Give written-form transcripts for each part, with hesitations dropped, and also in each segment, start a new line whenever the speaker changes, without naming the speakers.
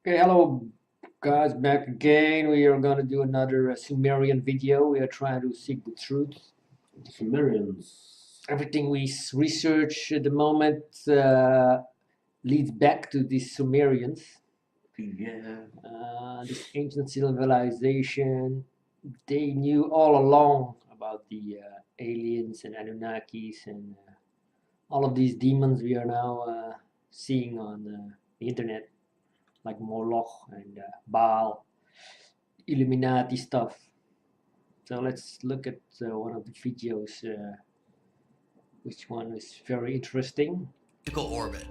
Okay, hello guys, back again. We are gonna do another Sumerian video. We are trying to seek the truth.
Sumerians.
Everything we research at the moment leads back to these Sumerians.
Yeah.
This ancient civilization, they knew all along about the aliens and Anunnakis and all of these demons we are now seeing on the internet, like Moloch and Baal, Illuminati stuff. So let's look at one of the videos, which one is very interesting.
Orbit.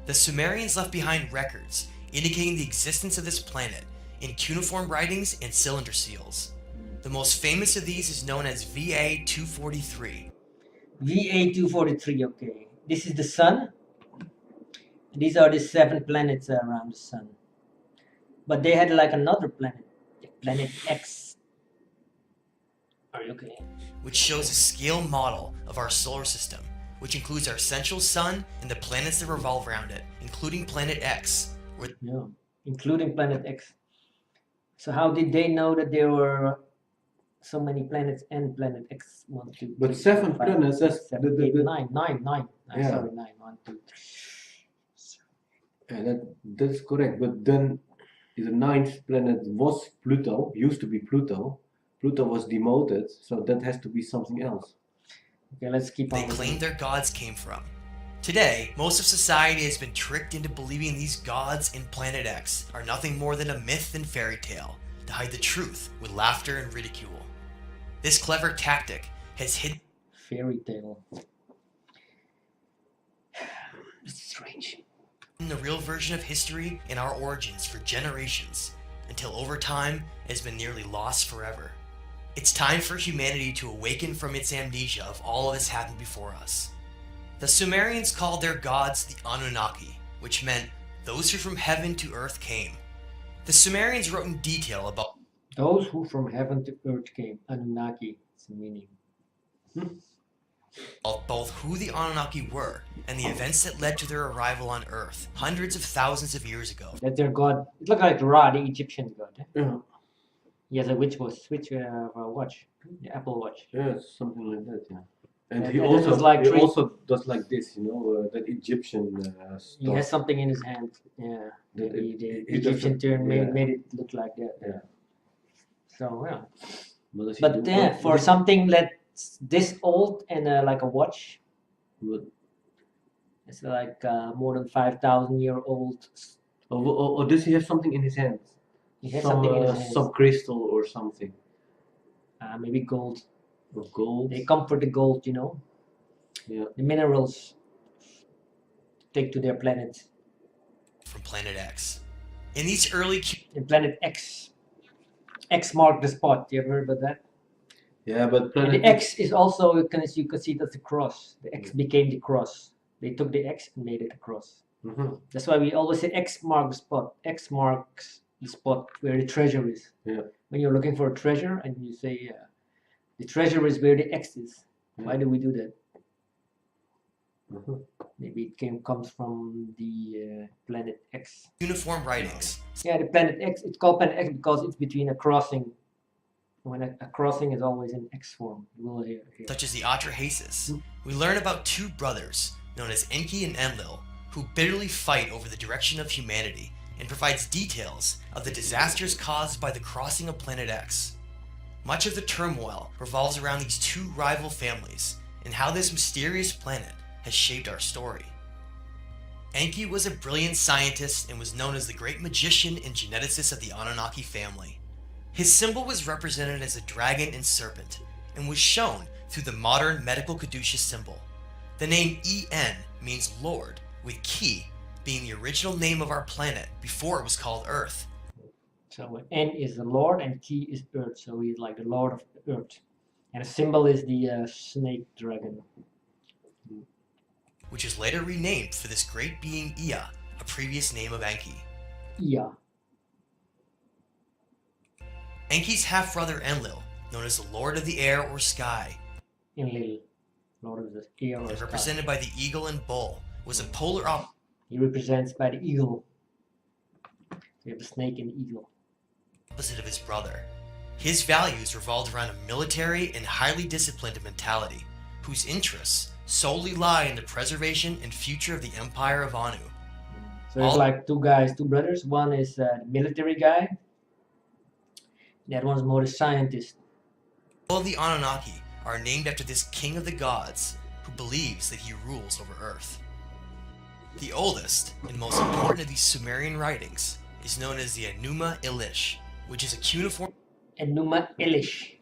The Sumerians left behind records indicating the existence of this planet in cuneiform writings and cylinder seals. The most famous of these is known as VA-243.
VA-243, okay. This is the sun. These are the 7 planets around the sun. But they had like another planet, Planet X. Are you okay?
Which shows a scale model of our solar system, which includes our central sun and the planets that revolve around it, including Planet X.
Yeah, including Planet X. So how did they know that there were so many planets and Planet X? 1, 2,
But 7 planets, that's
7, 8, 9.
Yeah.
Sorry, 9. 1, 2, 3.
Yeah, that's correct. But then the 9th planet was Pluto, used to be Pluto. Pluto was demoted, so that has to be something else.
Okay, let's keep on.
They claimed their gods came from. Today, most of society has been tricked into believing these gods in Planet X are nothing more than a myth and fairy tale to hide the truth with laughter and ridicule. This clever tactic has hidden
fairy tale. It's strange.
The real version of history and our origins for generations, until over time it has been nearly lost forever. It's time for humanity to awaken from its amnesia of all of this happened before us. The Sumerians called their gods the Anunnaki, which meant those who from heaven to earth came. The Sumerians wrote in detail about
those who from heaven to earth came. Anunnaki is the meaning.
Of both who the Anunnaki were and the events that led to their arrival on Earth hundreds of thousands of years ago.
That their god, it looked like Ra, the Egyptian god. Eh?
Yeah.
Yes, a witch was switch watch, the Apple Watch.
Yeah, something like that. Yeah. And
Yeah,
he
and
also
like
he also does like this, that Egyptian stuff.
He has something in his hand. Yeah,
That
the
it
Egyptian
doesn't-
turn
yeah.
made it look like that.
Yeah.
So yeah,
But
but for something that's this old and like a watch,
But,
it's like more than 5,000-year-old.
or does he have something in his hand?
He has something in his hands.
Some crystal or something.
Maybe gold.
Or gold.
They come for the gold,
Yeah.
the minerals take to their planet.
From Planet X. In these early
In Planet X, X marked the spot. You ever heard about that?
Yeah, but
And
Planet
the X is also, you can see it as a cross. The X became the cross. They took the X and made it a cross. That's why we always say X marks the spot. X marks the spot where the treasure is.
Yeah.
When you're looking for a treasure and you say the treasure is where the X is.
Yeah.
Why do we do that? Maybe it comes from the Planet X.
cuneiform writings.
Yeah, the Planet X. It's called Planet X because it's between a crossing. When a crossing is always in X form. We'll hear.
Such as the Atrahasis, we learn about two brothers known as Enki and Enlil, who bitterly fight over the direction of humanity, and provides details of the disasters caused by the crossing of Planet X. Much of the turmoil revolves around these two rival families and how this mysterious planet has shaped our story. Enki was a brilliant scientist and was known as the great magician and geneticist of the Anunnaki family. His symbol was represented as a dragon and serpent, and was shown through the modern medical caduceus symbol. The name En means Lord, with Ki being the original name of our planet before it was called Earth.
So N is the Lord and Ki is Earth. So he's like the Lord of the Earth. And the symbol is the snake dragon.
Which is later renamed for this great being Ea, a previous name of Enki.
Ea.
Enki's half-brother Enlil, known as the Lord of the Air or Sky,
Enlil, Lord of the Air or Sky.
represented by the eagle and bull, was a polar opposite.
He represents by the eagle. you have the snake and the eagle.
Opposite of his brother. His values revolved around a military and highly disciplined mentality, whose interests solely lie in the preservation and future of the Empire of Anu.
So it's like two guys, two brothers. One is the military guy. That one's more the scientist.
All of the Anunnaki are named after this king of the gods who believes that he rules over Earth. The oldest and most important of these Sumerian writings is known as the Enuma Elish, which is a cuneiform
Enuma Elish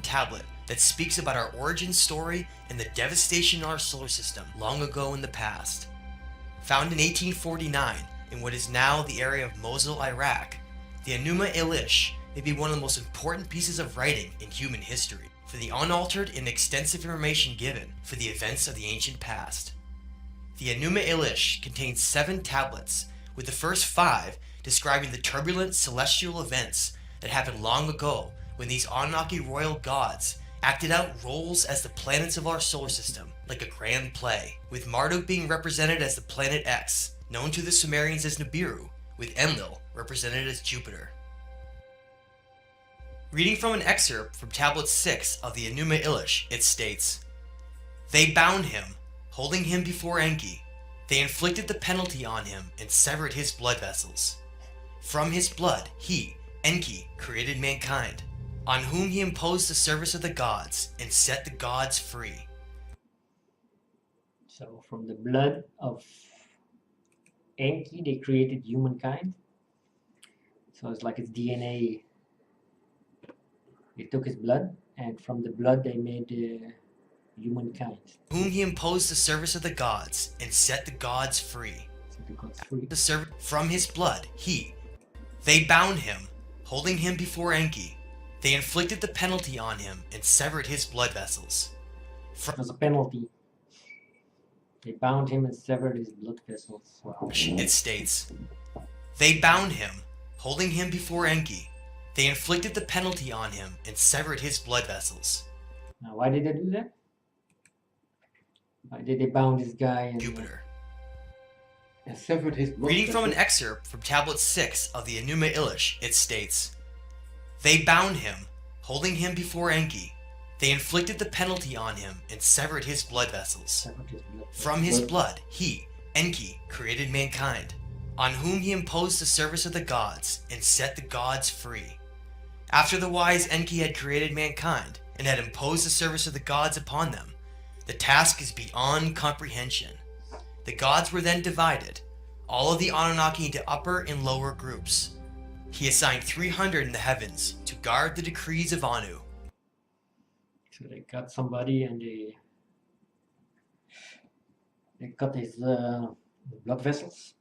tablet that speaks about our origin story and the devastation in our solar system long ago in the past. Found in 1849 in what is now the area of Mosul, Iraq, the Enuma Elish may be one of the most important pieces of writing in human history for the unaltered and extensive information given for the events of the ancient past. The Enuma Elish contains 7 tablets, with the first 5 describing the turbulent celestial events that happened long ago when these Anunnaki royal gods acted out roles as the planets of our solar system, like a grand play, with Marduk being represented as the planet X, known to the Sumerians as Nibiru, with Enlil represented as Jupiter. Reading from an excerpt from Tablet 6 of the Enuma Elish, it states, "They bound him, holding him before Enki. They inflicted the penalty on him and severed his blood vessels. From his blood he, Enki, created mankind, on whom he imposed the service of the gods and set the gods free."
So from the blood of Enki, they created humankind. So it's like its DNA. They took his blood, and from the blood they made humankind.
Whom he imposed the service of the gods and set the gods free.
So they got free.
From his blood they bound him, holding him before Enki. They inflicted the penalty on him and severed his blood vessels.
It was a penalty. They bound him and severed his blood vessels. Wow.
It states, "They bound him, holding him before Enki. They inflicted the penalty on him and severed his blood vessels."
Now, why did they do that? Why did they bound this guy and
Jupiter.
And severed his blood
Reading from an
vessels.
excerpt from Tablet 6 of the Enuma Elish, it states, "They bound him, holding him before Enki. They inflicted the penalty on him and severed his blood vessels.
severed his blood?
From his blood he, Enki, created mankind, on whom he imposed the service of the gods and set the gods free. After the wise Enki had created mankind and had imposed the service of the gods upon them, the task is beyond comprehension. The gods were then divided, all of the Anunnaki into upper and lower groups. He assigned 300 in the heavens to guard the decrees of Anu."
So they got somebody and they cut his blood vessels.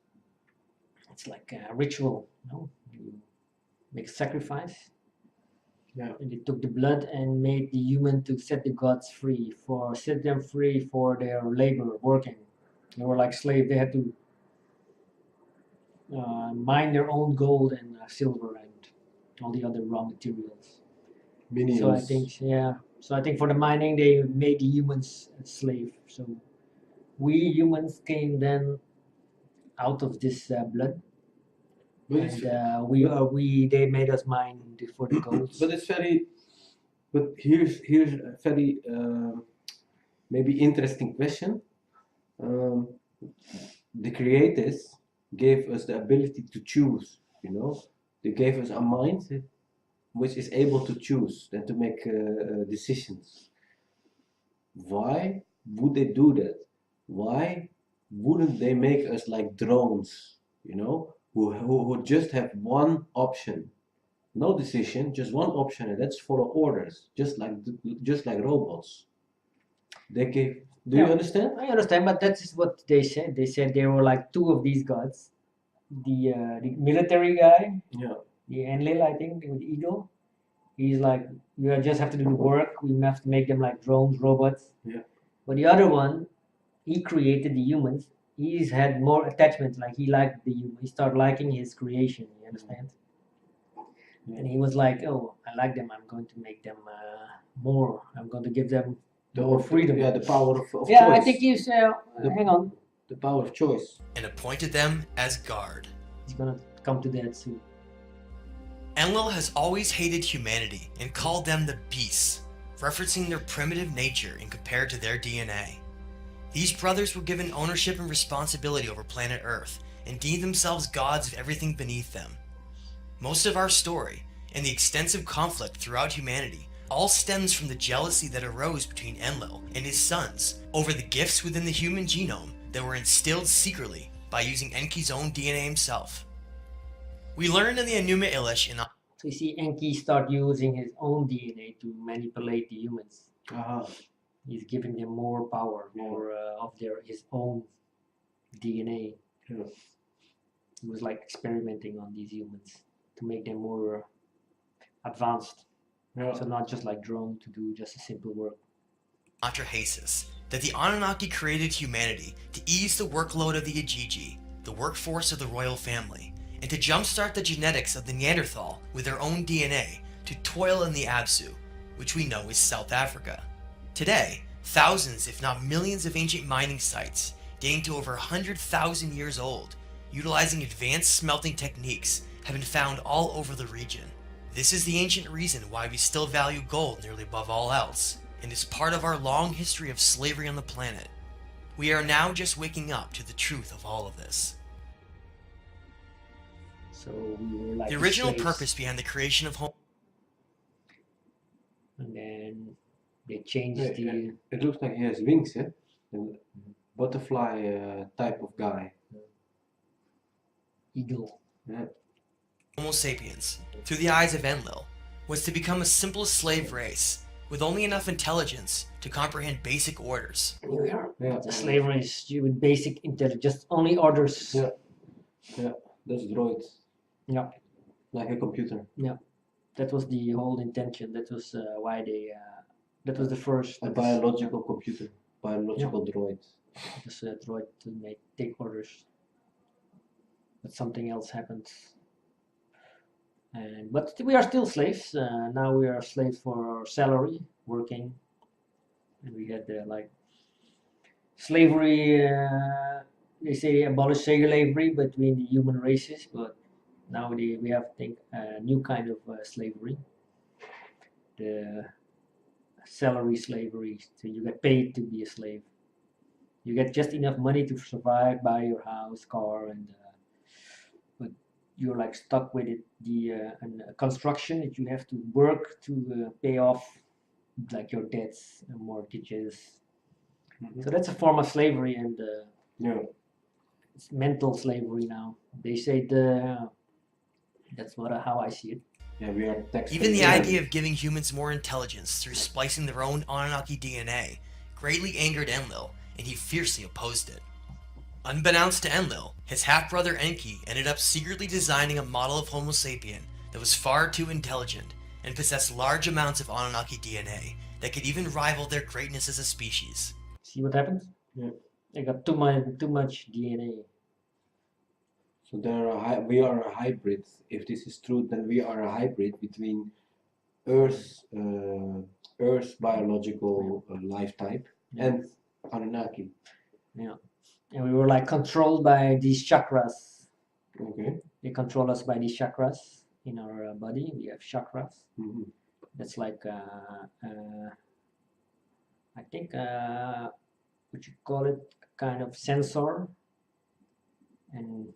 It's like a ritual, no? You make a sacrifice.
Yeah.
And they took the blood and made the human to set the gods free, set them free for their labor, working. They were like slaves. They had to mine their own gold and silver and all the other raw materials.
Minions.
So I think, yeah. So I think for the mining, they made the humans a slave. So we humans came then out of this blood,
But it's,
and they made us mine for the gold.
but it's very. But here's a very maybe interesting question. The creators gave us the ability to choose. You know, they gave us a mind which is able to choose and to make decisions. Why would they do that? Why wouldn't they make us like drones, you know, who just have one option, no decision, just one option, and that's follow orders, just like robots. They gave. Do you
Yeah.
understand?
I understand, but that is what they said. They said there were like two of these gods. The military guy,
Yeah.
the Enlil, I think, with the eagle. He's like, you just have to do the work. We have to make them like drones, robots.
Yeah.
But the other one, he created the humans. He's had more attachment. Like he liked the human. He started liking his creation. You understand?
Yeah.
And he was like, oh, I like them. I'm going to make them more. I'm going to give them more freedom.
Yeah, the power of
Yeah,
choice.
I think he's. Hang on.
The power of choice.
And appointed them as guard.
He's gonna come to that soon.
Enlil has always hated humanity and called them the beasts, referencing their primitive nature and compared to their DNA. These brothers were given ownership and responsibility over planet Earth and deemed themselves gods of everything beneath them. Most of our story, and the extensive conflict throughout humanity, all stems from the jealousy that arose between Enlil and his sons over the gifts within the human genome that were instilled secretly by using Enki's own DNA himself. We learn in the Enuma Elish in
So you see, Enki start using his own DNA to manipulate the humans. He's giving them more power, more of his own DNA.
Yeah.
He was like experimenting on these humans to make them more advanced.
Yeah.
So not just like drone to do just a simple work.
Atrahasis, that the Anunnaki created humanity to ease the workload of the Ajiji, the workforce of the royal family, and to jumpstart the genetics of the Neanderthal with their own DNA to toil in the Absu, which we know is South Africa. Today, thousands if not millions of ancient mining sites, dating to over 100,000 years old, utilizing advanced smelting techniques, have been found all over the region. This is the ancient reason why we still value gold nearly above all else, and is part of our long history of slavery on the planet. We are now just waking up to the truth of all of this.
So we were like
The original
slaves,
purpose behind the creation of
and then they changed
Yeah,
the
It looks like he has wings, yeah? And butterfly type of guy.
eagle.
Yeah.
Homo sapiens, through the eyes of Enlil, was to become a simple slave race, with only enough intelligence to comprehend basic orders.
Here we are.
Yeah.
The slavery is with basic intelligence, just only orders.
Yeah. That's droid.
Yeah.
Like a computer.
That was the whole intention. That was why they. That was the first.
A biological computer. Biological droid.
Just a droid to take orders. But something else happened. But we are still slaves. Now we are slaves for our salary, working, and we get like slavery. They say they abolished slavery between the human races, but now we have a new kind of slavery. The salary slavery. So you get paid to be a slave. You get just enough money to survive, buy your house, car, and but you're like stuck with it. And construction that you have to work to pay off like your debts and mortgages. So that's a form of slavery, and
Yeah.
it's mental slavery now. They say that's how I see it.
Yeah, we are taxed.
Even the idea of giving humans more intelligence through splicing their own Anunnaki DNA greatly angered Enlil, and he fiercely opposed it. Unbeknownst to Enlil, his half-brother Enki ended up secretly designing a model of Homo sapien that was far too intelligent and possessed large amounts of Anunnaki DNA that could even rival their greatness as a species.
See what happens?
Yeah.
They got too much DNA.
So we are a hybrid. If this is true, then we are a hybrid between Earth's biological life type and Anunnaki.
Yeah. And we were like controlled by these chakras.
Okay.
They control us by these chakras in our body. We have chakras.
Mm-hmm.
That's like I think what you call it, kind of sensor. And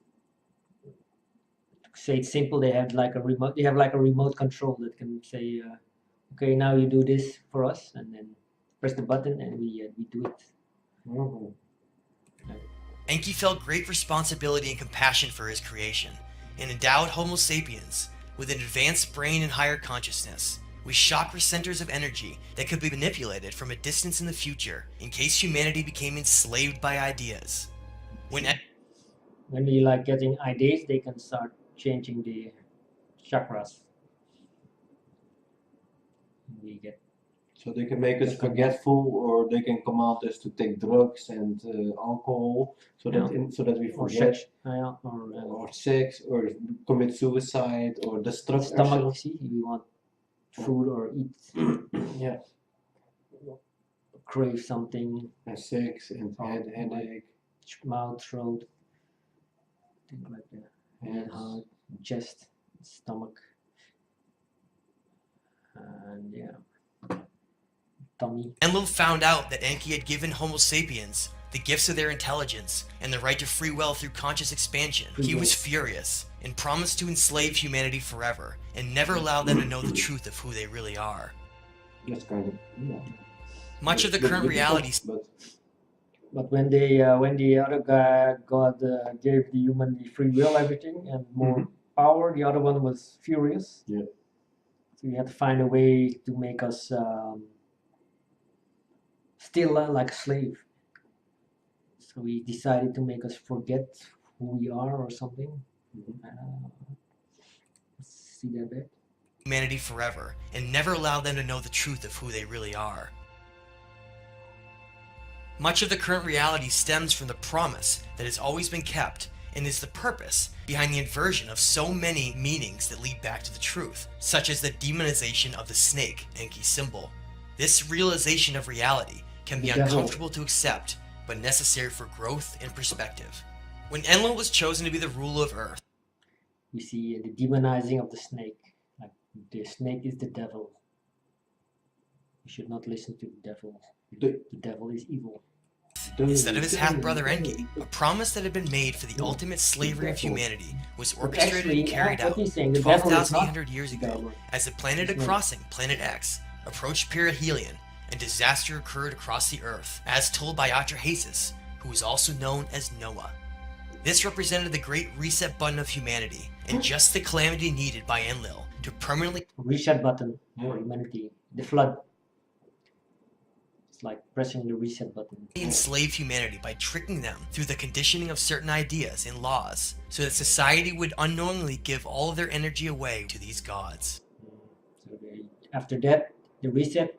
to say it simple, they have like a remote. They have like a remote control that can say, okay, now you do this for us, and then press the button, and we do it.
Mm-hmm.
Enki felt great responsibility and compassion for his creation, and endowed Homo sapiens with an advanced brain and higher consciousness, with chakra centers of energy that could be manipulated from a distance in the future in case humanity became enslaved by ideas. When
we like getting ideas, they can start changing the chakras. We get.
So they can make us forgetful, or they can command us to take drugs and alcohol, so that we forget, or sex, or commit suicide, or destruct
stomach.
ourselves.
See, we want food or eat.
Yeah.
Crave something.
And sex and headache.
Mouth, throat, things like that. head, heart, chest, stomach, and tummy.
Enlil found out that Enki had given Homo sapiens the gifts of their intelligence and the right to free will through conscious expansion. He was furious and promised to enslave humanity forever and never allow them to know the truth of who they really are.
That's kind of
Much of the current reality.
But when the other guy, God gave the human the free will, everything, and more power, the other one was furious.
Yeah.
So we had to find a way to make us still like a slave. So we decided to make us forget who we are or something. See that bit?
Humanity forever and never allow them to know the truth of who they really are. Much of the current reality stems from the promise that has always been kept and is the purpose behind the inversion of so many meanings that lead back to the truth, such as the demonization of the snake, Enki's symbol. This realization of reality can be uncomfortable to accept, but necessary for growth and perspective. When Enlil was chosen to be the ruler of Earth,
we see the demonizing of the snake. Like the snake is the devil. You should not listen to the devil. The devil is evil.
Instead of his half-brother Enki, a promise that had been made for the ultimate slavery of humanity was orchestrated and carried out 12,800 years ago as the planet crossing Planet X approached perihelion and disaster occurred across the Earth, as told by Atrahasis, who was also known as Noah. This represented the great reset button of humanity and just the calamity needed by Enlil to permanently
reset button for humanity. The flood. It's like pressing the reset button.
Enslave humanity by tricking them through the conditioning of certain ideas and laws, so that society would unknowingly give all of their energy away to these gods.
So after that, the reset,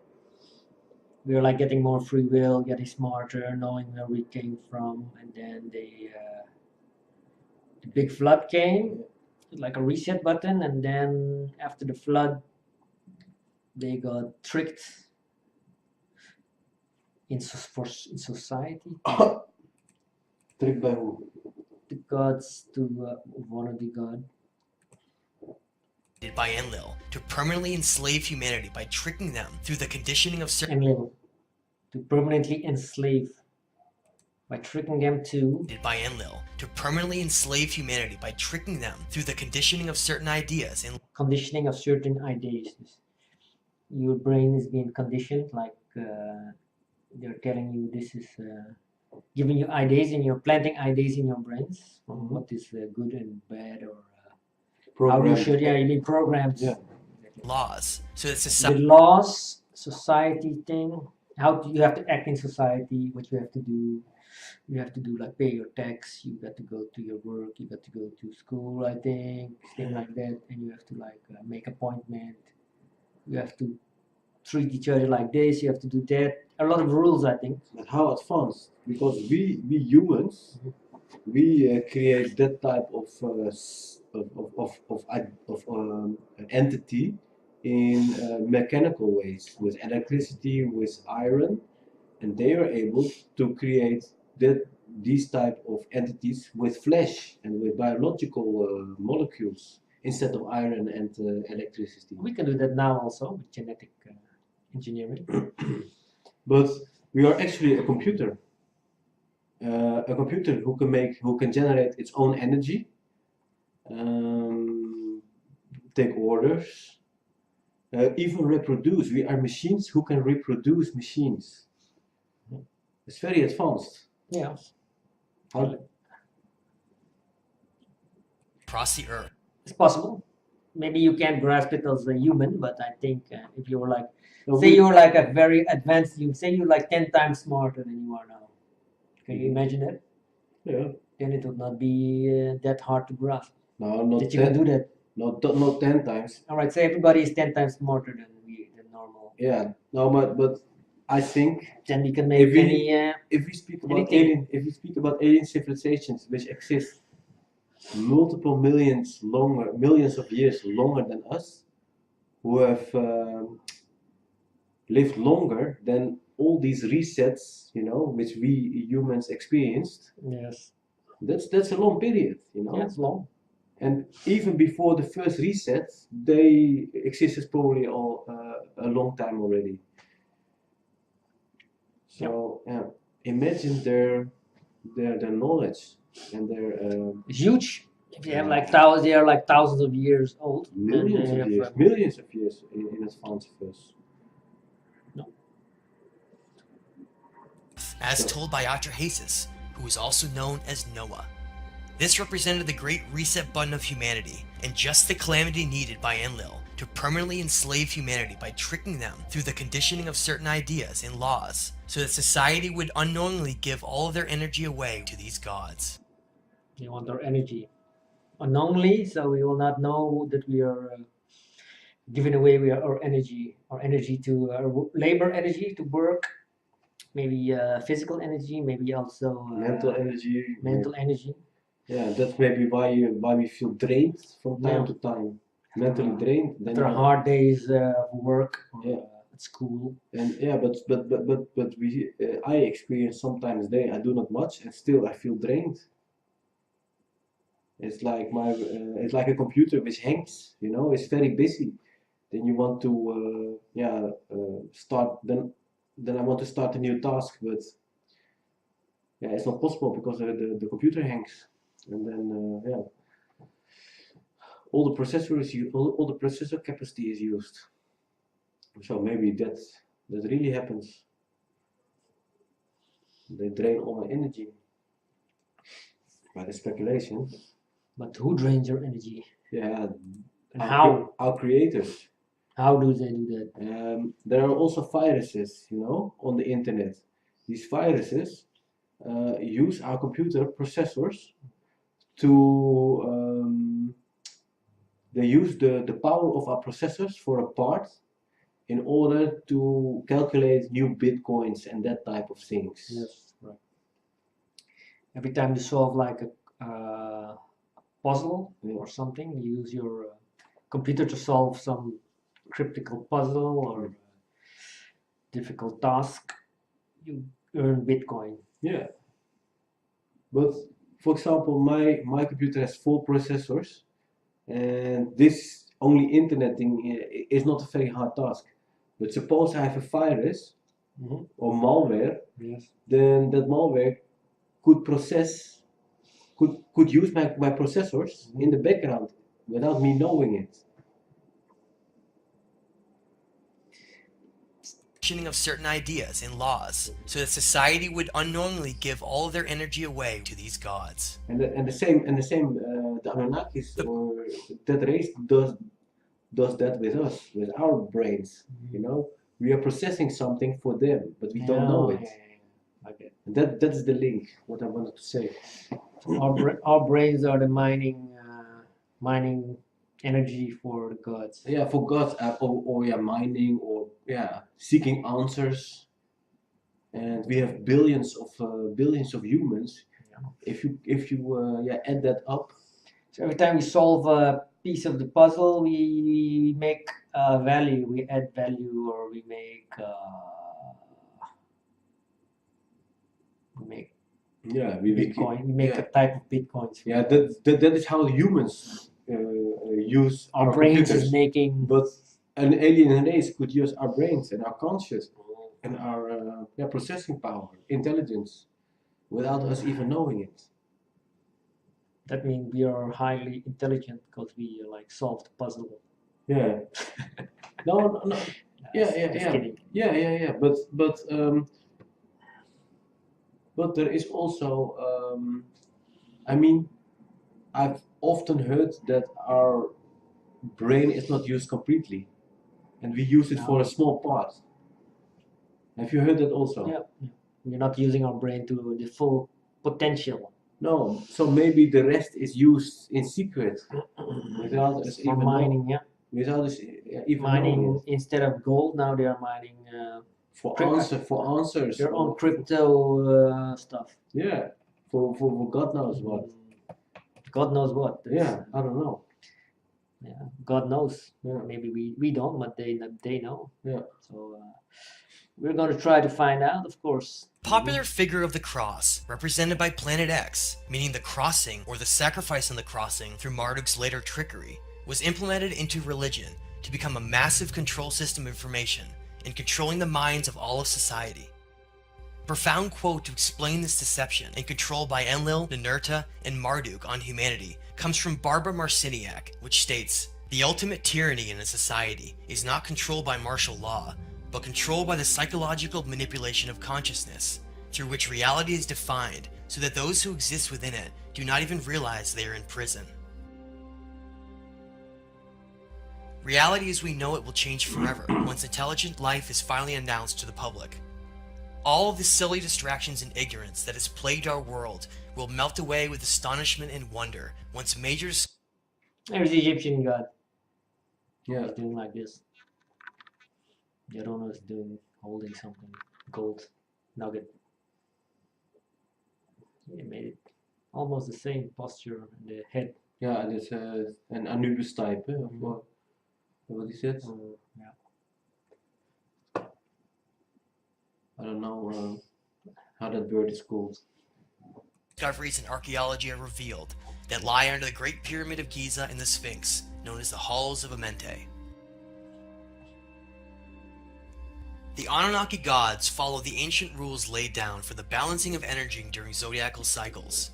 we were like getting more free will, getting smarter, knowing where we came from, and then the big flood came, like a reset button, and then after the flood, they got tricked in society.
Tricked by who?
The gods, to one of the gods.
By Enlil to permanently enslave humanity by tricking them through the conditioning of certain
Enlil to permanently enslave by tricking them to
by Enlil to permanently enslave humanity by tricking them through the conditioning of certain ideas and
conditioning of certain ideas. Your brain is being conditioned, like they're telling you this is giving you ideas, and you're planting ideas in your brains from what is good and bad, or how you should. You've been programmed.
Laws, so that
The
society.
laws, society thing. How do you have to act in society? What you have to do? You have to do like pay your tax. You got to go to your work. You got to go to school. I think things like that, and you have to like make appointment. You have to treat each other like this. You have to do that. A lot of rules, I think.
But how advanced? Because we humans, we create that type of entity in mechanical ways, with electricity, with iron, and they are able to create these type of entities with flesh and with biological molecules instead of iron and electricity.
We can do that now also with genetic engineering.
But we are actually a computer who can generate its own energy, take orders, even reproduce. We are machines who can reproduce machines. It's very advanced.
Yeah.
Across the Earth.
It's possible. Maybe you can't grasp it as a human, but I think if you were like, say you're like a very advanced, you say you're like 10 times smarter than you are now. Can you imagine that?
Yeah.
Then it would not be that hard to grasp.
No, not
that you can do that.
Not 10 times.
All right, so everybody is 10 times smarter than normal.
Yeah. No, but I think
then we can make
if we speak about alien civilizations which exist multiple millions of years longer than us, who have lived longer than all these resets, which we humans experienced.
Yes.
That's a long period,
Yeah, it's long.
And even before the first reset, they existed probably a long time already. So imagine their knowledge and their
It's huge. If you have like thousands, they are like thousands of years old.
millions of years in advance of us.
As told by Atrahasis, who was also known as Noah. This represented the great reset button of humanity, and just the calamity needed by Enlil to permanently enslave humanity by tricking them through the conditioning of certain ideas and laws, so that society would unknowingly give all of their energy away to these gods.
They want our energy unknowingly, so we will not know that we are giving away our energy to labor energy to work, maybe physical energy, maybe also
mental energy.
Mental energy.
Yeah, that's maybe why we feel drained from time to time. Mentally drained.
After hard days of work at school.
And but we I experience sometimes I do not much and still I feel drained. It's like it's like a computer which hangs, you know, it's very busy. Then you want to start then I want to start a new task, but it's not possible because the computer hangs. And then all the processor capacity is used. So maybe that really happens. They drain all my energy by the speculation.
But who drains your energy?
Yeah.
And how?
Our creators.
How do they do that?
There are also viruses, you know, on the internet. These viruses use our computer processors to they use the power of our processors for a part in order to calculate new bitcoins and that type of things.
Yes, right. Every time you solve like a puzzle or something, you use your computer to solve some cryptical puzzle or difficult task, you earn Bitcoin.
Yeah. But for example, my computer has 4 processors, and this only internet thing is not a very hard task. But suppose I have a virus or malware, then that malware could use my processors in the background without me knowing it.
Of certain ideas and laws, so that society would unknowingly give all of their energy away to these gods.
And the same the Anunnakis or that race does that with us, with our brains. You know, we are processing something for them, but we don't know it.
Okay.
And that's the link. What I wanted to say.
Our brains are the mining energy for the gods.
Yeah, for gods, or mining, or seeking answers. And we have billions of humans. If you add that up.
So every time we solve a piece of the puzzle, we make value. We add value, or we make Bitcoin. We make a type of Bitcoins.
Yeah, that is how humans use
our brains
computers.
Is making.
But an alien race could use our brains and our conscious and our processing power, intelligence, without us even knowing it.
That means we are highly intelligent because we like solved the puzzle.
Yeah. No. Yeah. But there is also, I mean, I've often heard that our brain is not used completely, and we use it for a small part. Have you heard that also?
Yeah. We're not using our brain to the full potential.
No, so maybe the rest is used in secret without us even
mining.
Know. Without us even
mining
knowing.
Instead of gold, now they are mining
for answers.
Their own crypto stuff.
Yeah, for God knows what.
God knows what.
I don't know.
Yeah, God knows. Yeah. Maybe we don't, but they know.
Yeah.
So We're going to try to find out, of course.
Popular figure of the cross, represented by Planet X, meaning the crossing or the sacrifice on the crossing through Marduk's later trickery, was implemented into religion to become a massive control system of information in controlling the minds of all of society. A profound quote to explain this deception and control by Enlil, Ninurta, and Marduk on humanity comes from Barbara Marciniak, which states, "The ultimate tyranny in a society is not controlled by martial law, but controlled by the psychological manipulation of consciousness, through which reality is defined so that those who exist within it do not even realize they are in prison." Reality as we know it will change forever once intelligent life is finally announced to the public. All of the silly distractions and ignorance that has plagued our world will melt away with astonishment and wonder once major...
There's the Egyptian god.
Yeah.
He's doing like this. The other one is holding something, gold nugget. He made it almost the same posture in the head.
Yeah, and it's an Anubis type of what is it?
Yeah.
I don't know how that bird is called.
Discoveries in archaeology are revealed that lie under the Great Pyramid of Giza and the Sphinx, known as the Halls of Amenti. The Anunnaki gods follow the ancient rules laid down for the balancing of energy during zodiacal cycles.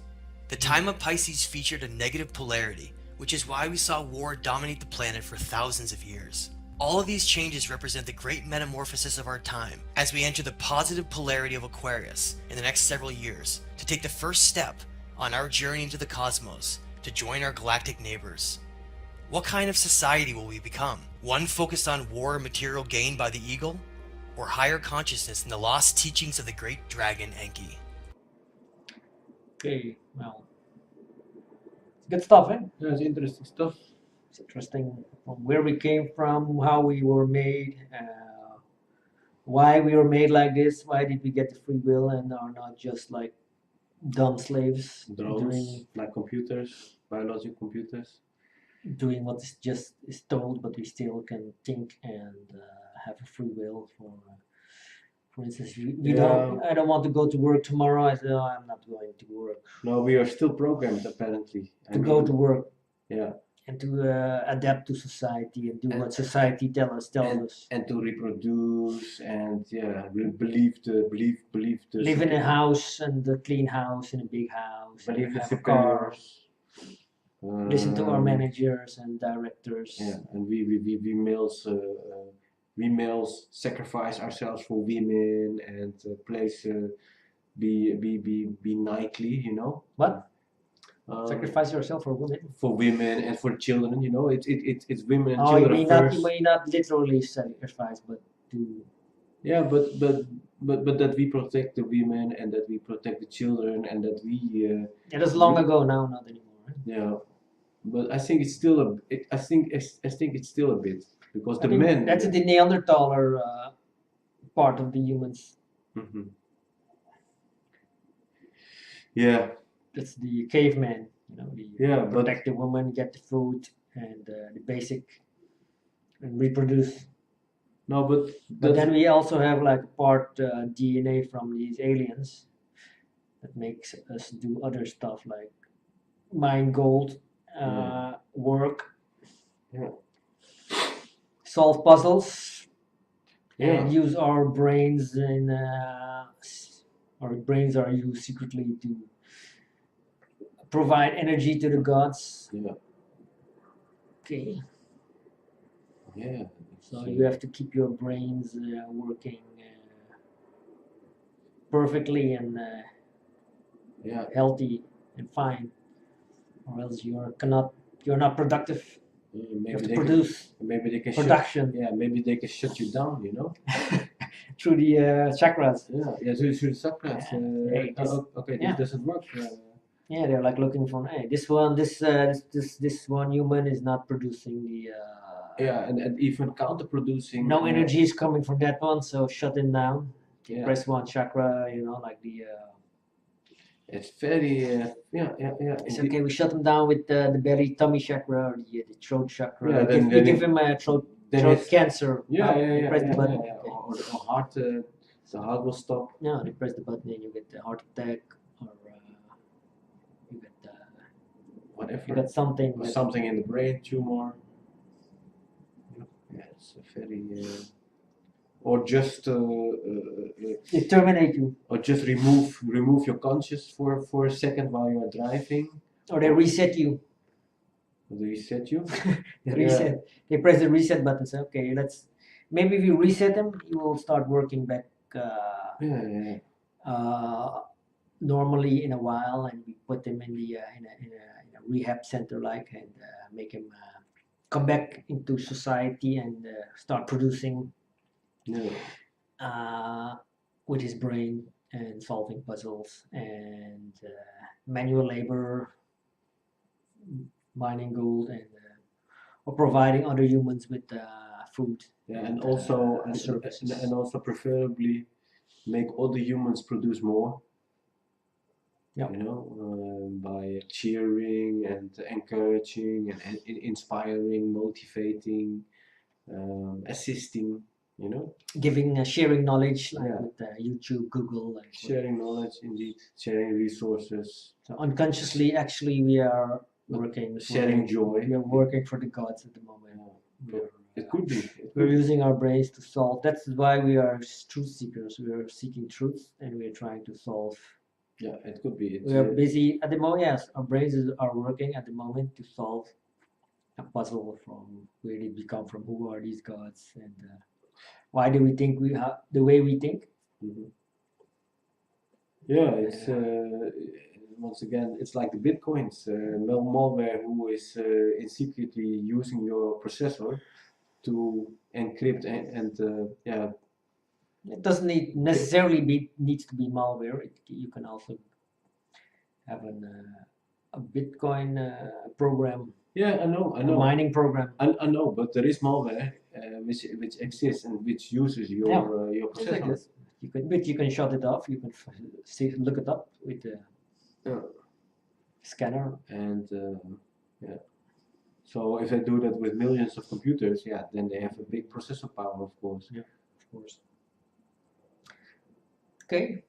The time of Pisces featured a negative polarity, which is why we saw war dominate the planet for thousands of years. All of these changes represent the great metamorphosis of our time as we enter the positive polarity of Aquarius in the next several years to take the first step on our journey into the cosmos to join our galactic neighbors. What kind of society will we become? One focused on war and material gain by the eagle? Or higher consciousness in the lost teachings of the great dragon Enki?
Okay, well, it's good stuff, eh?
Yeah, it's interesting stuff.
It's interesting from where we came from, how we were made, why we were made like this, why did we get the free will and are not just like dumb slaves
Drones, like computers, biological computers.
doing what is told, but we still can think and have a free will. For instance, I don't want to go to work tomorrow. I said, oh, I'm not going to work.
No, we are still programmed apparently.
Go to work.
Yeah.
And to adapt to society and do what society tells us.
And to reproduce and believe the
live in a house and a clean house in a big house.
Believe
and have
the
a car. Listen to our
Um,
managers and directors.
Yeah, and we males sacrifice ourselves for women and be knightly, you know.
What? Sacrifice yourself for women?
For women and for children, you know. It's women and
Oh,
children
you
first.
may not literally sacrifice, but to.
Yeah, but that we protect the women and that we protect the children and that we.
It was long ago now, not anymore. Right?
Yeah, but I think it's still I think it's still a bit because the men.
That's the Neanderthaler part of the humans.
Mm-hmm. Yeah.
That's the caveman, you know. Protect the woman, get the food, and the basic, and reproduce.
No, but
then we also have like part DNA from these aliens that makes us do other stuff like mine gold, work, solve puzzles, and use our brains in. Our brains are used secretly to provide energy to the gods.
Yeah.
Okay.
Yeah.
So you have to keep your brains working perfectly and healthy and fine, or else you're not productive. You have to produce.
Maybe they can
production.
Maybe they can shut you down. You know.
Through the chakras.
Through the chakras. This doesn't work.
Yeah, they're like looking for this one human is not producing the.
And even counter-producing.
No energy is coming from that one, so shut it down. Press one chakra, you know, like the.
It's very
It's okay. We shut them down with the belly tummy chakra or the throat chakra.
Yeah,
we give him a throat.
then
throat
it's
cancer.
yeah,
they
yeah,
press the
yeah,
button.
yeah.
Okay.
Or heart, the heart will stop.
No, they press the button and you get the heart attack, or you get
Whatever.
you got something.
Or something in the brain, tumor. Yeah, it's a very. Or just
They terminate you,
or just remove your conscious for a second while you are driving.
or they reset you.
Or they reset you.
They reset. They press the reset button. Say, okay, let's. Maybe if you reset them, you will start working back.
Yeah.
Normally in a while, and we put them in the in a rehab center, like, and make him come back into society and start producing with his brain and solving puzzles and manual labor, mining gold, and or providing other humans with food.
Yeah, and also
services.
and also preferably make all the humans produce more.
Yeah.
You know, by cheering and encouraging and inspiring, motivating, assisting. You know,
Giving, sharing knowledge, like
Yeah.
with YouTube, Google, and
sharing knowledge, indeed, sharing resources,
so unconsciously, actually, we are working.
sharing joy.
We are working for the gods at the moment.
It could be.
We're using our brains to solve. That's why we are truth seekers. We are seeking truth, and we are trying to solve.
Yeah, it could be.
We are busy at the moment. Yes, our brains are working at the moment to solve a puzzle from where did we come from, who are these gods, and why do we think we have the way we think.
Mhm. Yeah, it's once again, it's like the bitcoins, malware who is secretly using your processor to encrypt and yeah.
It doesn't necessarily needs to be malware. You can also have a Bitcoin program.
Yeah, I know.
A mining program.
I know, but there is malware which exists and which uses your processor.
Like you can shut it off. You can look it up with the scanner.
And yeah. So if they do that with millions of computers, yeah, then they have a big processor power, of course.
Yeah, of course. Okay.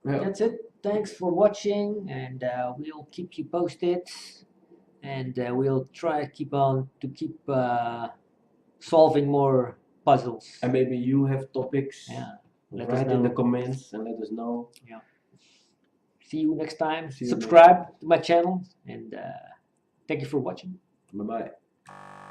Yeah.
That's it. Thanks for watching, and we'll keep you posted, and we'll try keep solving more puzzles.
And maybe you have topics.
Yeah.
Write in the comments and let us know.
Yeah. See you next time.
See you
Subscribe to my channel, and thank you for watching.
Bye bye.